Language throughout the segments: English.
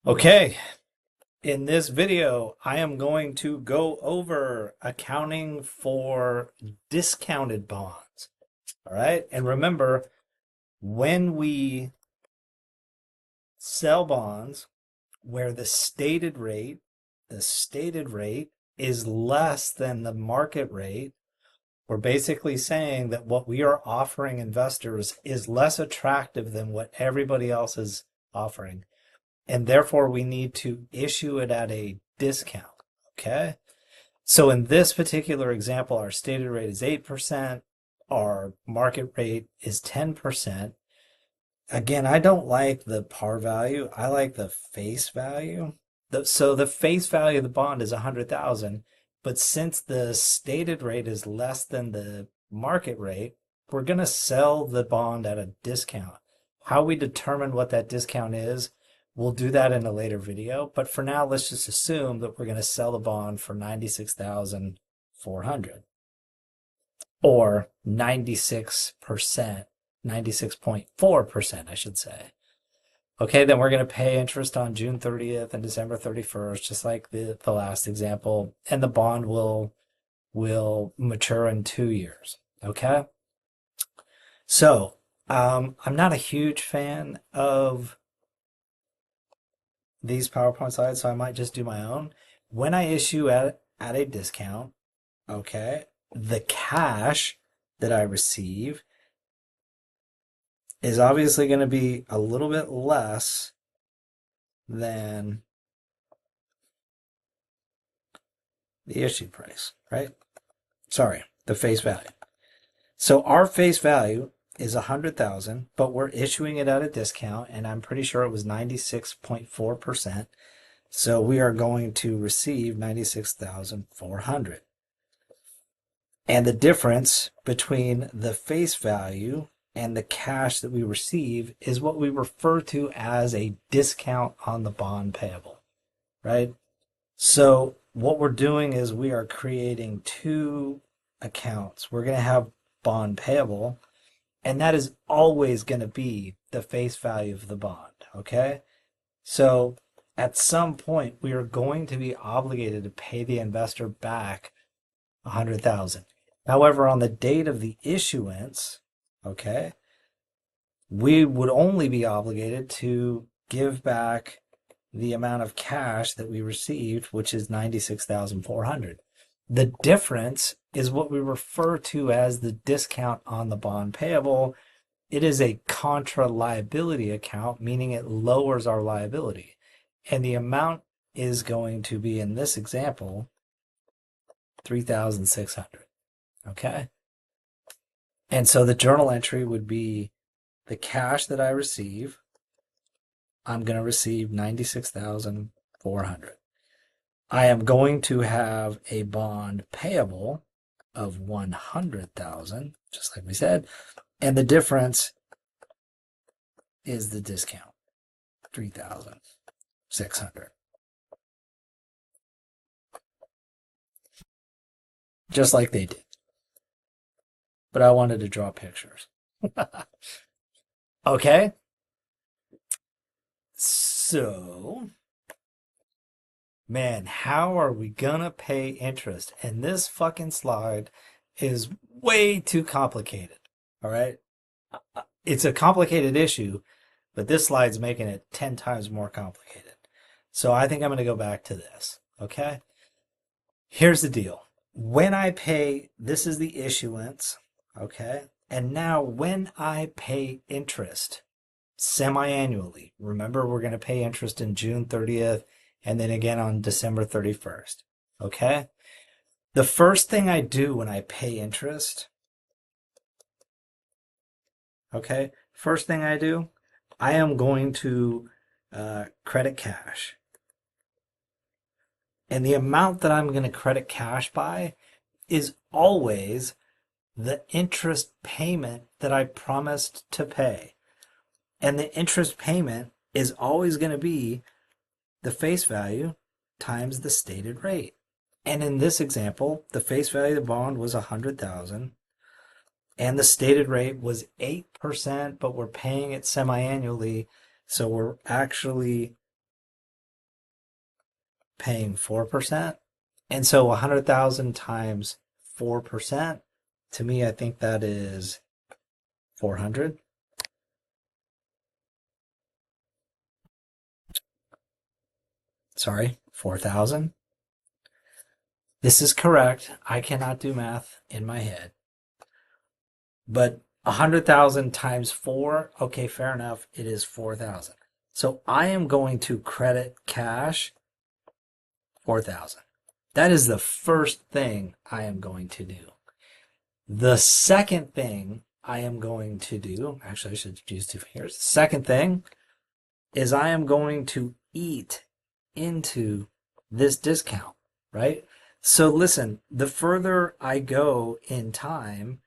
Okay, in this video, I am going to go over accounting for discounted bonds. All right, and remember, when we sell bonds where the stated rate is less than the market rate, we're basically saying that what we are offering investors is less attractive than what everybody else is offering. And therefore we need to issue it at a discount. Okay. So in this particular example, our stated rate is 8%. Our market rate is 10%. Again, I don't like the par value. I like the face value. So the face value of the bond is 100,000, but since the stated rate is less than the market rate, we're going to sell the bond at a discount. How we determine what that discount is, we'll do that in a later video. But for now, let's just assume that we're going to sell the bond for 96,400 or 96%, 96.4%, I should say. Okay, then we're going to pay interest on June 30th and December 31st, just like the last example, and the bond will mature in 2 years. Okay, so I'm not a huge fan of these PowerPoint slides, so I might just do my own. When I issue at a discount, okay, the cash that I receive is obviously going to be a little bit less than the issue price, right? Sorry, the face value. So our face value is 100,000, but we're issuing it at a discount, and I'm pretty sure it was 96.4%. So we are going to receive 96,400. And the difference between the face value and the cash that we receive is what we refer to as a discount on the bond payable, right? So what we're doing is we are creating two accounts. We're going to have bond payable, and that is always going to be the face value of the bond, okay? So at some point, we are going to be obligated to pay the investor back 100,000. However, on the date of the issuance, okay, we would only be obligated to give back the amount of cash that we received, which is 96,400. The difference is what we refer to as the discount on the bond payable. It is a contra liability account, meaning it lowers our liability. And the amount is going to be, in this example, 3,600. Okay? And so the journal entry would be the cash that I receive. I'm going to receive 96,400. I am going to have a bond payable of 100,000, just like we said, and the difference is the discount, 3,600. Just like they did. But I wanted to draw pictures. Okay. So, man, how are we gonna pay interest? And this fucking slide is way too complicated. All right. It's a complicated issue, but this slide's making it 10 times more complicated. So I think I'm going to go back to this. Okay. Here's the deal. When I pay, this is the issuance. Okay. And now when I pay interest semi-annually, remember we're going to pay interest in June 30th and then again on December 31st. Okay. The first thing I do when I pay interest, okay, first thing I do, I am going to credit cash. And the amount that I'm going to credit cash by is always the interest payment that I promised to pay. And the interest payment is always going to be the face value times the stated rate. And in this example, the face value of the bond was 100,000 and the stated rate was 8%, but we're paying it semi-annually. So we're actually paying 4%. And so 100,000 times 4%, to me, I think that is 400. Sorry, 4,000. This is correct. I cannot do math in my head. But 100,000 times 4, okay, fair enough. It is 4,000. So I am going to credit cash 4,000. That is the first thing I am going to do. The second thing I am going to do, actually, I should use two fingers. The second thing is I am going to eat into this discount, right? So listen, the further I go in time,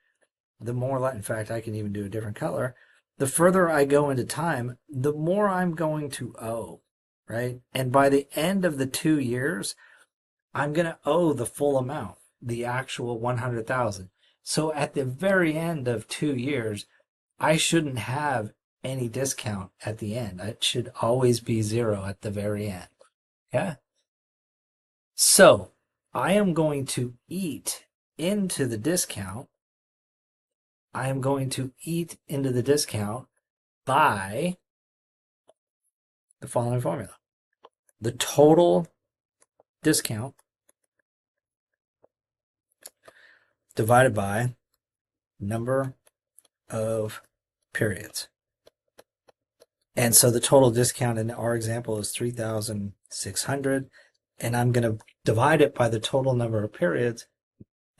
the more, in fact, I can even do a different color. The further I go into time, the more I'm going to owe, right? And by the end of the 2 years, I'm going to owe the full amount, the actual 100,000. So at the very end of 2 years, I shouldn't have any discount at the end. It should always be zero at the very end. Yeah. So I am going to eat into the discount. I am going to eat into the discount by the following formula. The total discount divided by number of periods. And so the total discount in our example is 3,600. And I'm going to divide it by the total number of periods.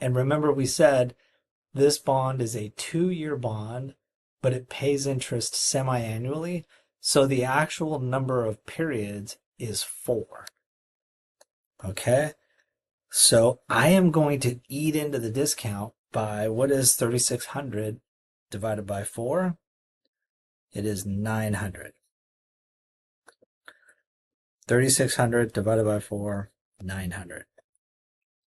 And remember, we said this bond is a 2-year bond, but it pays interest semi-annually. So the actual number of periods is 4. Okay? So I am going to eat into the discount by, what is 3,600 divided by 4? It is 900. 3,600 divided by 4, 900.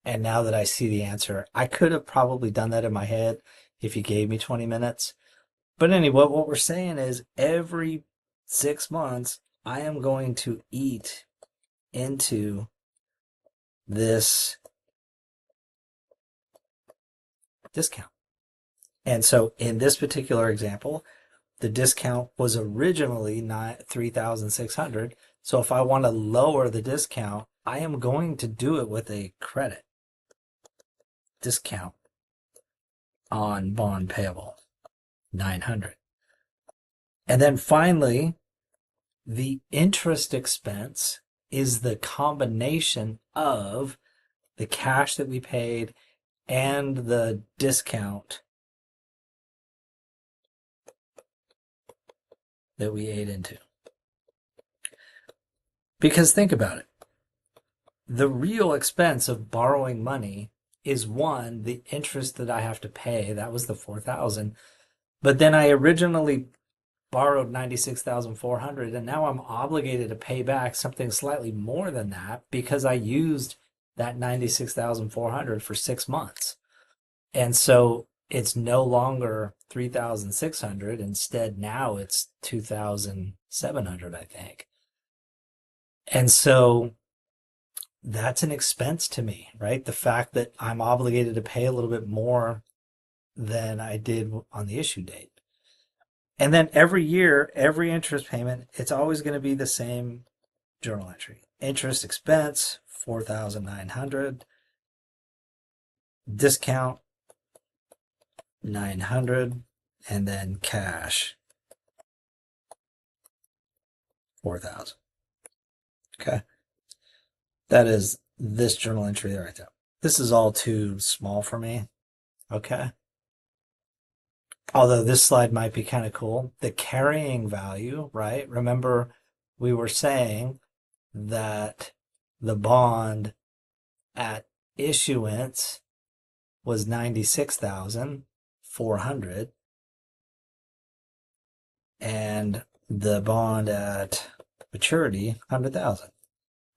And now that I see the answer, I could have probably done that in my head if you gave me 20 minutes. But anyway, what we're saying is every 6 months, I am going to eat into this discount. And so in this particular example, the discount was originally 3,600. So if I want to lower the discount, I am going to do it with a credit discount on bond payable, 900. And then finally, the interest expense is the combination of the cash that we paid and the discount that we ate into. Because think about it. The real expense of borrowing money is, one, the interest that I have to pay. That was the 4,000. But then I originally borrowed 96,400, and now I'm obligated to pay back something slightly more than that because I used that 96,400 for 6 months. And so it's no longer 3,600. Instead, now it's 2,700, I think. And so that's an expense to me, right? The fact that I'm obligated to pay a little bit more than I did on the issue date. And then every year, every interest payment, it's always going to be the same journal entry. Interest expense, 4,900. Discount, 900. And then cash, 4,000. Okay. That is this journal entry right there. This is all too small for me. Okay. Although this slide might be kind of cool. The carrying value, right? Remember, we were saying that the bond at issuance was 96,400 and the bond at maturity 100,000,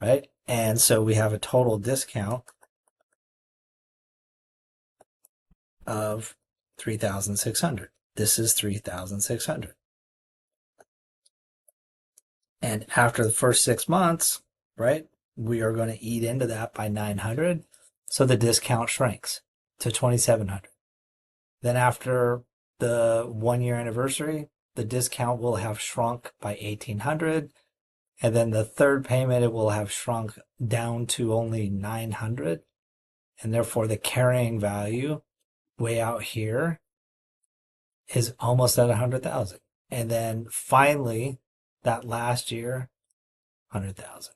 right? And so we have a total discount of 3,600. This is 3,600. And after the first 6 months, right, we are going to eat into that by 900. So the discount shrinks to 2,700. Then after the 1 year anniversary, the discount will have shrunk by 1,800. And then the third payment, it will have shrunk down to only 900. And therefore the carrying value way out here is almost at 100,000. And then finally, that last year, 100,000.